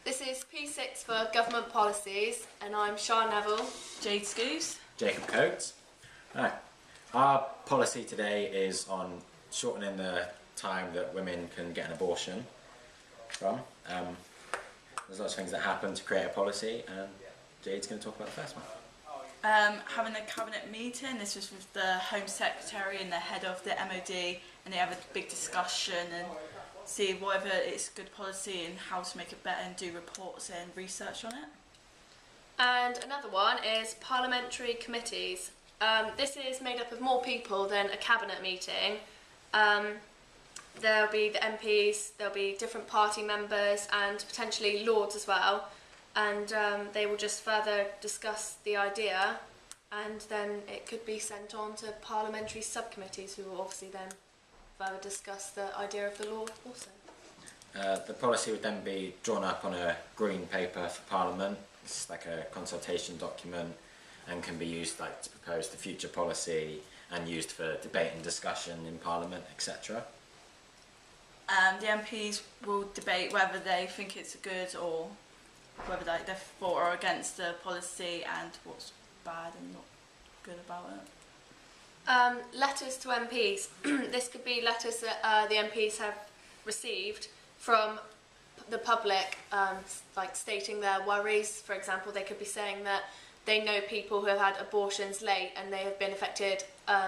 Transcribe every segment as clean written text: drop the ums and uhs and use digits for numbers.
This is P6 for Government Policies, and I'm Neville. Jade Skews. Jacob Coates. Right. Our policy today is on shortening the time that women can get an abortion from. There's lots of things that happen to create a policy, and Jade's going to talk about the first one. Having a cabinet meeting. This was with the Home Secretary and the head of the MOD, and they have a big discussion and see whether it's good policy and how to make it better, and do reports and research on it. And another one is parliamentary committees. This is made up of more people than a cabinet meeting. There'll be the MPs, there'll be different party members and potentially Lords as well, and they will just further discuss the idea, and then it could be sent on to parliamentary subcommittees who will obviously then further discuss the idea of the law also. The policy would then be drawn up on a green paper for Parliament. It's like a consultation document and can be used to propose the future policy and used for debate and discussion in Parliament, etc. The MPs will debate whether they think it's good or whether they're for or against the policy and what's bad and not good about it. Letters to MPs. This could be letters that the MPs have received from the public, stating their worries. For example, they could be saying that they know people who have had abortions late and they have been affected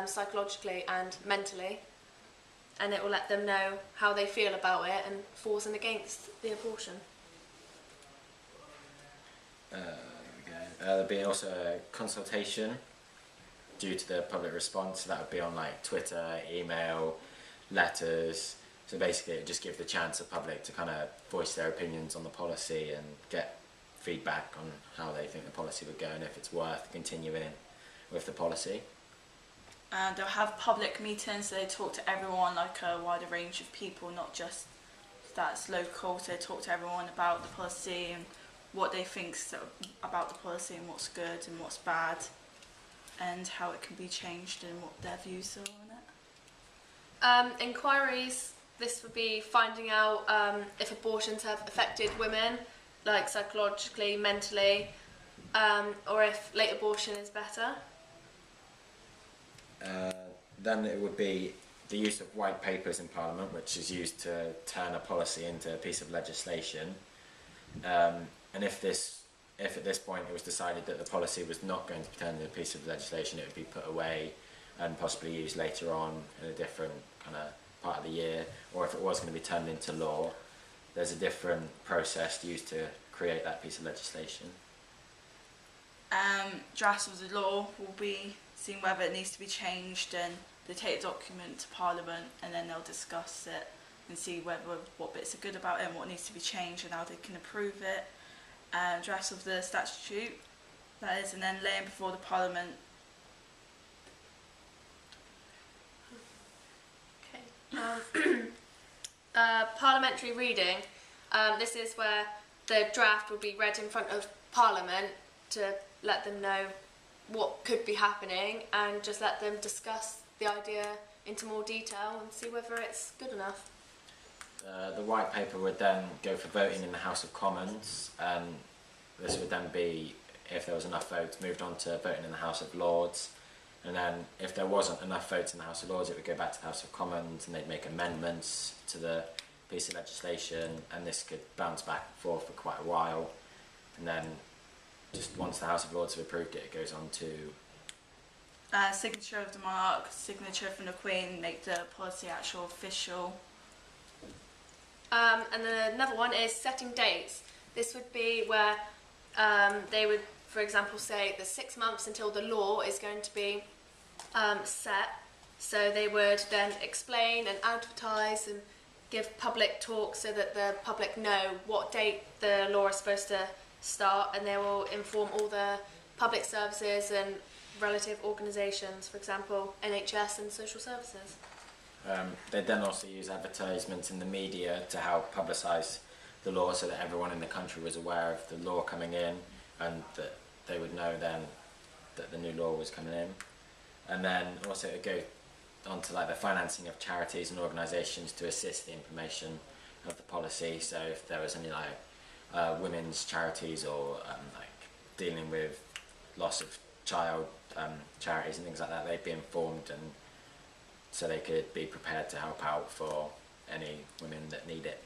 psychologically and mentally, and it will let them know how they feel about it and fors and against the abortion. There'll be also a consultation due to the public response, so that would be on Twitter, email, letters. So basically it would just give the chance of public to kind of voice their opinions on the policy and get feedback on how they think the policy would go and if it's worth continuing with the policy. And they'll have public meetings, so they talk to everyone, like a wider range of people, not just that's local. So they talk to everyone about the policy and what they think about the policy and what's good and what's bad, and how it can be changed and what their views are on it. Inquiries. This would be finding out if abortions have affected women, like psychologically, mentally, or if late abortion is better. Then it would be the use of white papers in Parliament, which is used to turn a policy into a piece of legislation. And if at this point it was decided that the policy was not going to be turned into a piece of legislation, it would be put away and possibly used later on in a different kind of part of the year, or if it was going to be turned into law, there's a different process used to create that piece of legislation. Drafts of the law will be seeing whether it needs to be changed, and they take the document to Parliament and then they'll discuss it and see what bits are good about it and what needs to be changed and how they can improve it. Drafts of the statute, that is, and then laying before the Parliament. Parliamentary reading. This is where the draft will be read in front of Parliament to let them know what could be happening and just let them discuss the idea into more detail and see whether it's good enough. The white paper would then go for voting in the House of Commons, and this would then be, if there was enough votes, moved on to voting in the House of Lords. And then if there wasn't enough votes in the House of Lords, it would go back to the House of Commons and they'd make amendments to the piece of legislation, and this could bounce back and forth for quite a while. And then just once the House of Lords have approved it, it goes on to signature of the monarch, signature from the Queen, make the policy actual official. And then another one is setting dates. This would be where they would, for example, say the 6 months until the law is going to be set. So they would then explain and advertise and give public talks so that the public know what date the law is supposed to start, and they will inform all the public services and relative organisations, for example, NHS and social services. They'd then also use advertisements in the media to help publicise the law so that everyone in the country was aware of the law coming in and that they would know then that the new law was coming in. And then also it would go on to the financing of charities and organisations to assist the implementation of the policy. So if there was any women's charities or like dealing with loss of child charities and things like that, they'd be informed, and so they could be prepared to help out for any women that need it.